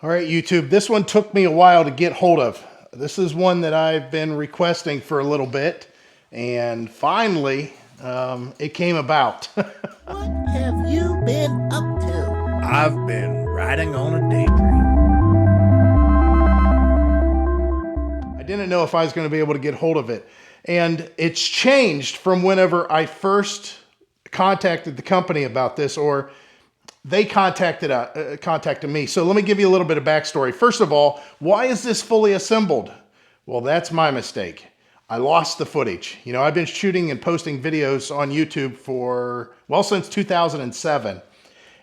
All right, YouTube, this one took me a while to get hold of. This is one that I've been requesting for a little bit, and finally, it came about. What have you been up to? I've been riding on a daydream. I didn't know if I was going to be able to get hold of it, and it's changed from whenever I first contacted the company about this, or they contacted me. So let me give you a little bit of backstory. First of all, why is this fully assembled? Well, that's my mistake. I lost the footage. You know, I've been shooting and posting videos on YouTube for, well, since 2007.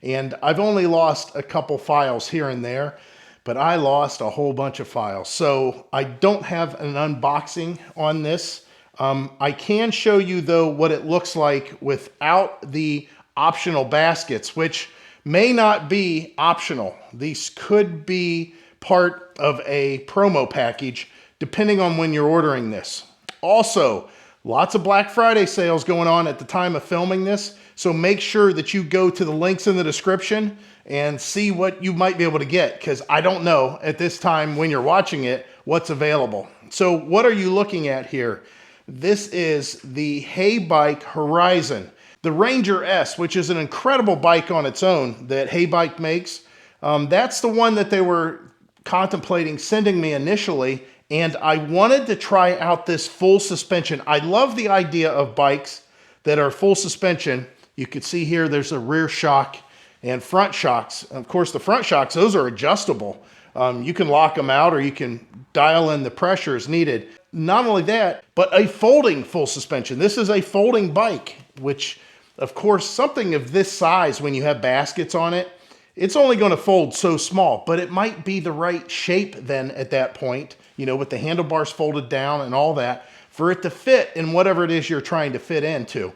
And I've only lost a couple files here and there, but I lost a whole bunch of files. So I don't have an unboxing on this. I can show you though what it looks like without the optional baskets, which may not be optional. These could be part of a promo package depending on when you're ordering this. Also, lots of Black Friday sales going on at the time of filming this, so make sure that you go to the links in the description and see what you might be able to get, because I don't know at this time when you're watching it what's available. So what are you looking at here? This is the HEYBIKE Horizon. The Ranger S, which is an incredible bike on its own that HEYBIKE makes. That's the one that they were contemplating sending me initially, and I wanted to try out this full suspension. I love the idea of bikes that are full suspension. You can see here there's a rear shock and front shocks. Of course, the front shocks, those are adjustable. You can lock them out or you can dial in the pressure as needed. Not only that, but a folding full suspension. This is a folding bike, which of course, something of this size, when you have baskets on it, it's only going to fold so small, but it might be the right shape then at that point, you know, with the handlebars folded down and all that, for it to fit in whatever it is you're trying to fit into.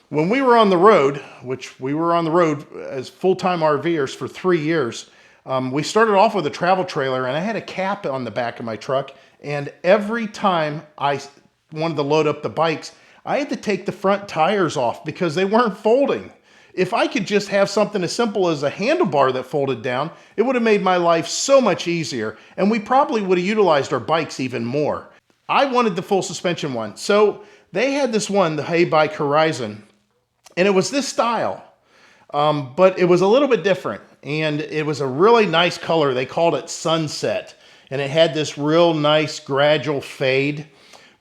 When we were on the road, which we were on the road as full-time RVers for 3 years, we started off with a travel trailer, and I had a cap on the back of my truck, and every time I wanted to load up the bikes, I had to take the front tires off because they weren't folding. If I could just have something as simple as a handlebar that folded down, it would have made my life so much easier, and we probably would have utilized our bikes even more. I wanted the full suspension one. So they had this one, the HEYBIKE Horizon, and it was this style, but it was a little bit different, and it was a really nice color. They called it Sunset, and it had this real nice gradual fade.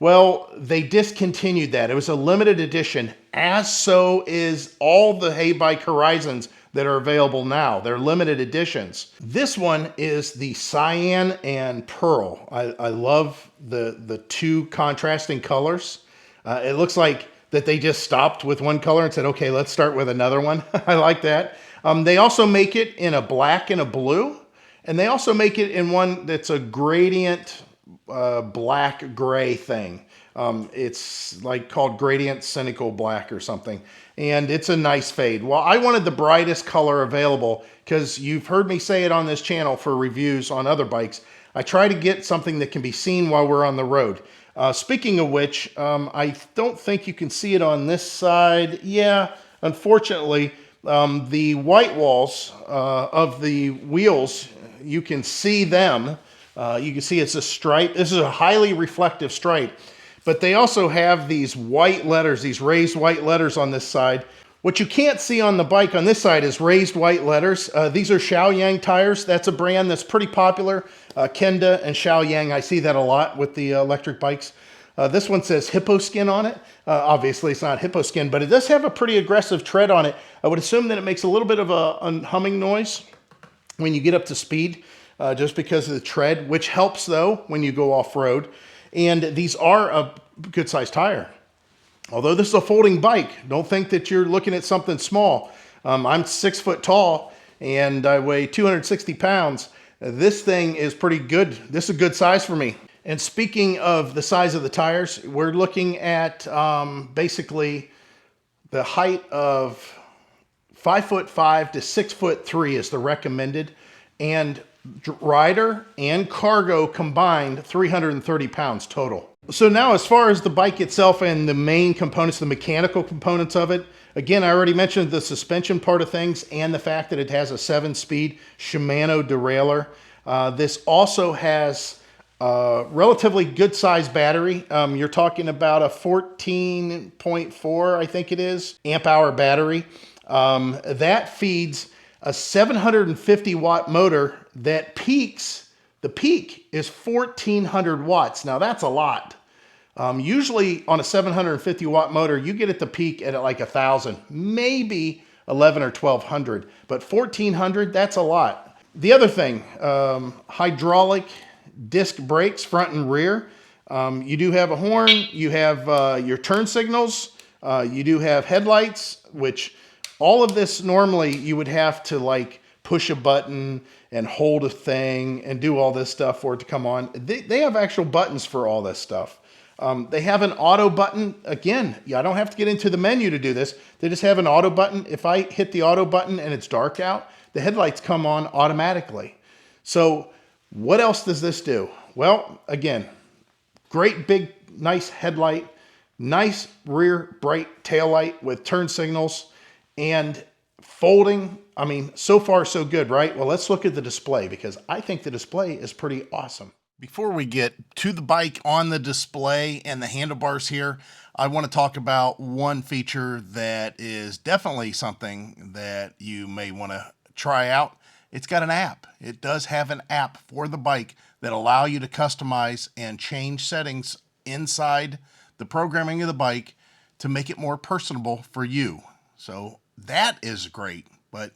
Well, they discontinued that. It was a limited edition, as so is all the HEYBIKE Horizons that are available now. They're limited editions. This one is the cyan and pearl. I love the two contrasting colors. It looks like that they just stopped with one color and said, okay, let's start with another one. I like that. They also make it in a black and a blue, and they also make it in one that's a gradient black gray thing. It's like called gradient cynical black or something, and it's a nice fade. Well, I wanted the brightest color available because you've heard me say it on this channel for reviews on other bikes. I try to get something that can be seen while we're on the road. Speaking of which, I don't think you can see it on this side. Yeah, unfortunately, the white walls of the wheels, you can see them. You can see it's a stripe. This is a highly reflective stripe, but they also have these white letters, these raised white letters on this side. What you can't see on the bike on this side is raised white letters. These are Xiaoyang tires. That's a brand that's pretty popular. Kenda and Xiaoyang, I see that a lot with the electric bikes. This one says hippo skin on it. Obviously it's not hippo skin, but it does have a pretty aggressive tread on it. I would assume that it makes a little bit of a humming noise when you get up to speed. Just because of the tread, which helps though when you go off-road. And these are a good-sized tire. Although this is a folding bike, don't think that you're looking at something small. I'm 6 foot tall and I weigh 260 pounds. This thing is pretty good. This is a good size for me. And speaking of the size of the tires, we're looking at basically the height of 5'5" to 6'3" is the recommended. And rider and cargo combined 330 pounds total. So now as far as the bike itself and the main components, the mechanical components of it, again, I already mentioned the suspension part of things and the fact that it has a 7-speed Shimano derailleur. This also has a relatively good sized battery. You're talking about a 14.4, I think it is, amp hour battery. That feeds a 750 watt motor that peaks. The peak is 1400 watts. Now that's a lot. Usually on a 750 watt motor, you get at the peak at like 1,000, maybe 11 or 1,200, but 1,400, that's a lot. The other thing, hydraulic disc brakes, front and rear. You do have a horn, you have your turn signals, you do have headlights, which all of this normally you would have to like push a button and hold a thing and do all this stuff for it to come on. They have actual buttons for all this stuff. They have an auto button. Again, I don't have to get into the menu to do this. They just have an auto button. If I hit the auto button and it's dark out, the headlights come on automatically. So what else does this do? Well, again, great big, nice headlight, nice rear bright taillight with turn signals and folding. I mean, so far so good, right? Well, let's look at the display because I think the display is pretty awesome. Before we get to the bike on the display and the handlebars here, I want to talk about one feature that is definitely something that you may want to try out. It's got an app. It does have an app for the bike that allow you to customize and change settings inside the programming of the bike to make it more personable for you. So that is great, but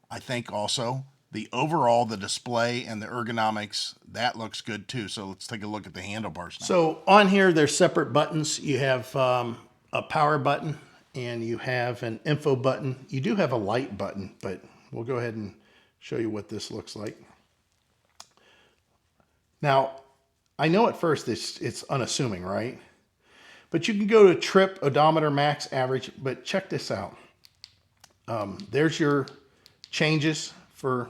I think also the overall, the display and the ergonomics, that looks good too. So let's take a look at the handlebars now. So on here, there's separate buttons. You have a power button and you have an info button. You do have a light button, but we'll go ahead and show you what this looks like. Now, I know at first it's unassuming, right? But you can go to trip, odometer, max, average, but check this out. There's your changes for,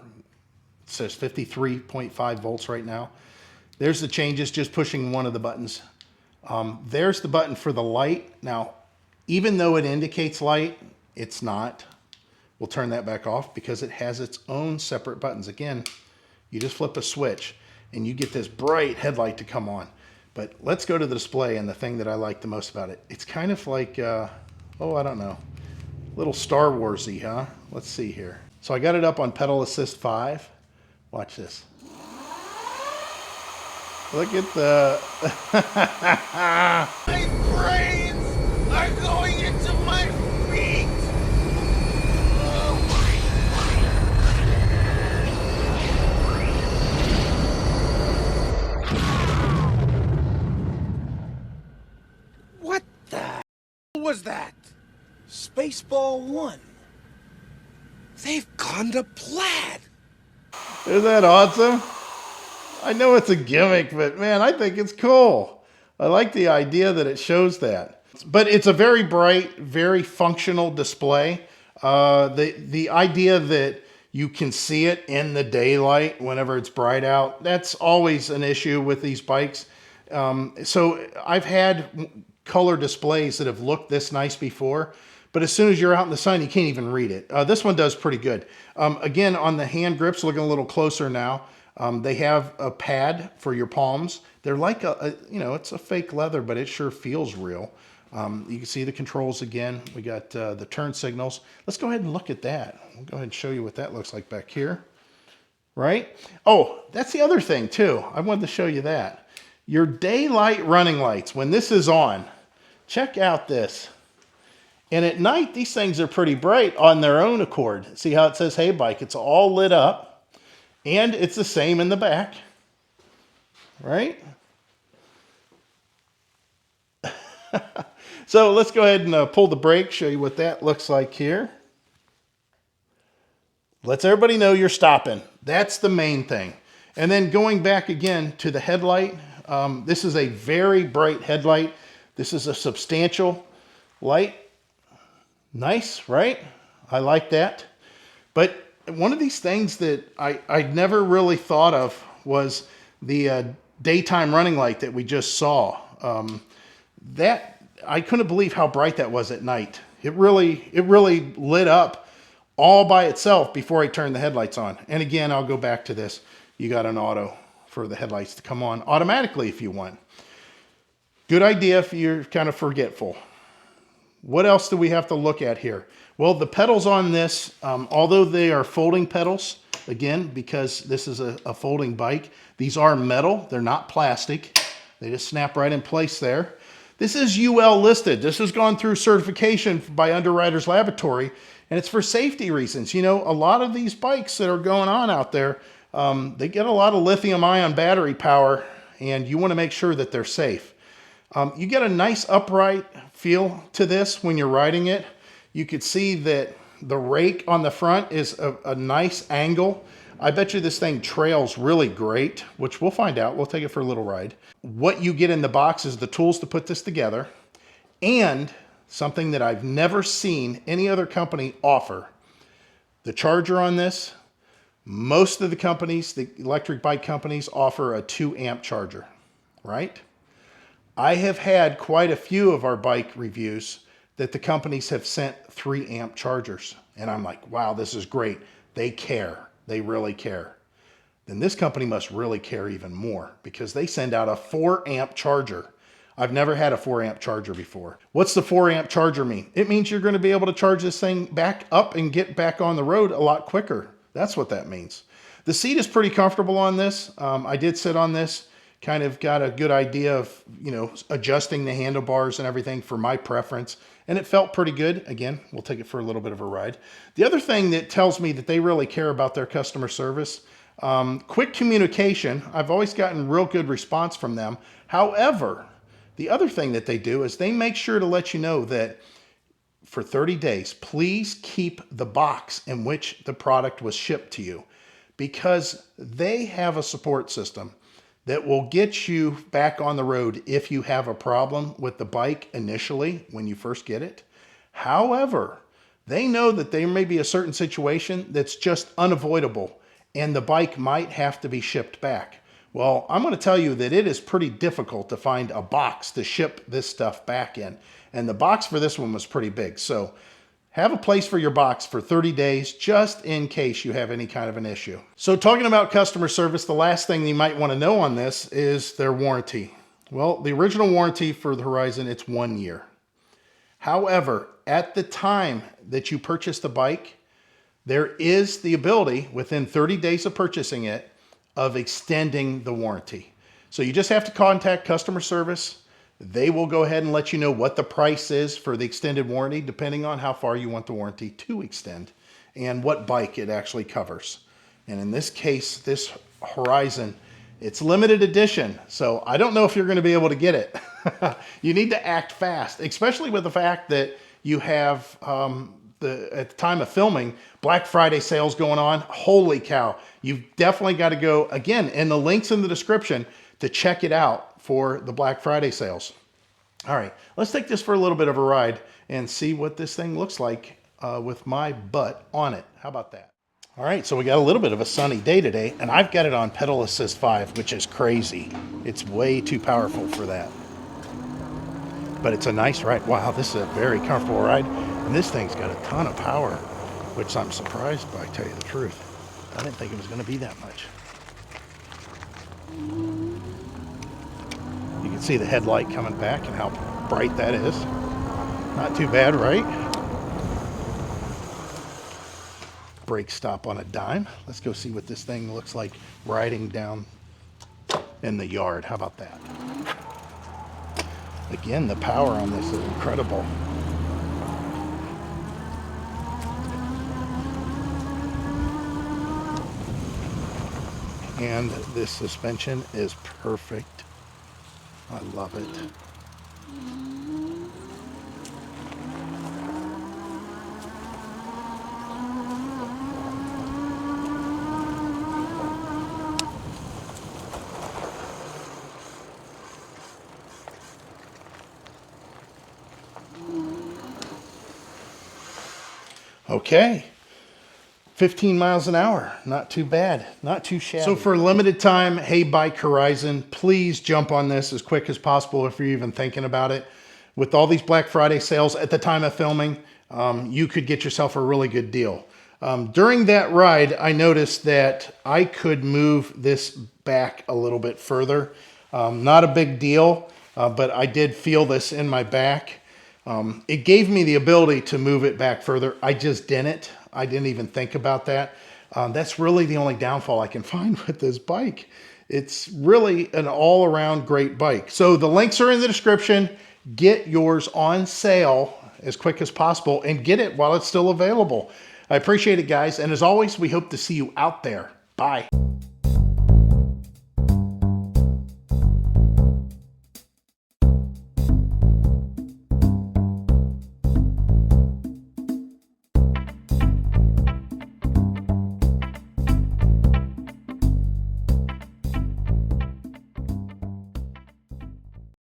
it says 53.5 volts right now. There's the changes, just pushing one of the buttons. There's the button for the light. Now, even though it indicates light, it's not. We'll turn that back off because it has its own separate buttons. Again, you just flip a switch and you get this bright headlight to come on. But let's go to the display and the thing that I like the most about it. It's kind of like, oh, I don't know, a little Star Wars-y, huh? Let's see here. So I got it up on pedal assist 5. Watch this. Look at the... My brains are going into my feet. What the hell was that? Spaceball 1. They've gone to plaid. Isn't that awesome? I know it's a gimmick, but man, I think it's cool. I like the idea that it shows that. But it's a very bright, very functional display. The idea that you can see it in the daylight whenever it's bright out, that's always an issue with these bikes. So I've had color displays that have looked this nice before, but as soon as you're out in the sun, you can't even read it. This one does pretty good. Again, on the hand grips, looking a little closer now, they have a pad for your palms. They're like it's a fake leather, but it sure feels real. You can see the controls again. We got the turn signals. Let's go ahead and look at that. We'll go ahead and show you what that looks like back here. Right? Oh, that's the other thing too. I wanted to show you that. Your daylight running lights, when this is on, check out this. And at night, these things are pretty bright on their own accord. See how it says HEYBIKE? It's all lit up. And it's the same in the back. Right? So let's go ahead and pull the brake, show you what that looks like here. Lets everybody know you're stopping. That's the main thing. And then going back again to the headlight. This is a very bright headlight. This is a substantial light. Nice, right? I like that. But one of these things that I never really thought of was the daytime running light that we just saw. That I couldn't believe how bright that was at night. It really lit up all by itself before I turned the headlights on. And again, I'll go back to this. you got an auto for the headlights to come on automatically if you want. Good idea if you're kind of forgetful. What else do we have to look at here? Well, the pedals on this, although they are folding pedals, again, because this is a folding bike, these are metal. They're not plastic. They just snap right in place there. This is UL listed. This has gone through certification by Underwriters Laboratory, and it's for safety reasons. You know, a lot of these bikes that are going on out there, they get a lot of lithium-ion battery power, and you want to make sure that they're safe. You get a nice upright feel to this when you're riding it. You could see that the rake on the front is a nice angle. I bet you this thing trails really great, which we'll find out. We'll take it for a little ride. What you get in the box is the tools to put this together, and something that I've never seen any other company offer. The charger on this, most of the companies, the electric bike companies, offer a 2-amp charger, right? I have had quite a few of our bike reviews that the companies have sent 3-amp chargers. And I'm like, wow, this is great. They care. They really care. Then this company must really care even more, because they send out a 4-amp charger. I've never had a 4-amp charger before. What's the 4-amp charger mean? It means you're going to be able to charge this thing back up and get back on the road a lot quicker. That's what that means. The seat is pretty comfortable on this. I did sit on this, kind of got a good idea of, you know, adjusting the handlebars and everything for my preference. And it felt pretty good. Again, we'll take it for a little bit of a ride. The other thing that tells me that they really care about their customer service, quick communication. I've always gotten real good response from them. However, the other thing that they do is they make sure to let you know that for 30 days, please keep the box in which the product was shipped to you, because they have a support system that will get you back on the road if you have a problem with the bike initially when you first get it. However, they know that there may be a certain situation that's just unavoidable and the bike might have to be shipped back. Well, I'm going to tell you that it is pretty difficult to find a box to ship this stuff back in. And the box for this one was pretty big. So have a place for your box for 30 days, just in case you have any kind of an issue. So talking about customer service, the last thing you might want to know on this is their warranty. Well, the original warranty for the Horizon, it's 1 year. However, at the time that you purchase the bike, there is the ability within 30 days of purchasing it of extending the warranty. So you just have to contact customer service. They will go ahead and let you know what the price is for the extended warranty, depending on how far you want the warranty to extend and what bike it actually covers. And in this case, this Horizon, it's limited edition. So I don't know if you're going to be able to get it. You need to act fast, especially with the fact that you have, at the time of filming, Black Friday sales going on. Holy cow. You've definitely got to go, again, in the links in the description to check it out for the Black Friday sales. All right, let's take this for a little bit of a ride and see what this thing looks like with my butt on it. How about that? All right, so we got a little bit of a sunny day today, and I've got it on Pedal Assist 5, which is crazy. It's way too powerful for that. But it's a nice ride. Wow, this is a very comfortable ride. And this thing's got a ton of power, which I'm surprised by, to tell you the truth. I didn't think it was going to be that much. You can see the headlight coming back and how bright that is. Not too bad, right? Brake stop on a dime. Let's go see what this thing looks like riding down in the yard. How about that? Again, the power on this is incredible. And this suspension is perfect. I love it. Okay. 15 miles an hour, not too bad, not too shabby. So for a limited time, HEYBIKE Horizon, please jump on this as quick as possible if you're even thinking about it. With all these Black Friday sales at the time of filming, you could get yourself a really good deal. During that ride, I noticed that I could move this back a little bit further. Not a big deal, but I did feel this in my back. It gave me the ability to move it back further. I just didn't. I didn't even think about that. That's really the only downfall I can find with this bike. It's really an all-around great bike. So the links are in the description. Get yours on sale as quick as possible and get it while it's still available. I appreciate it, guys. And as always, we hope to see you out there. Bye.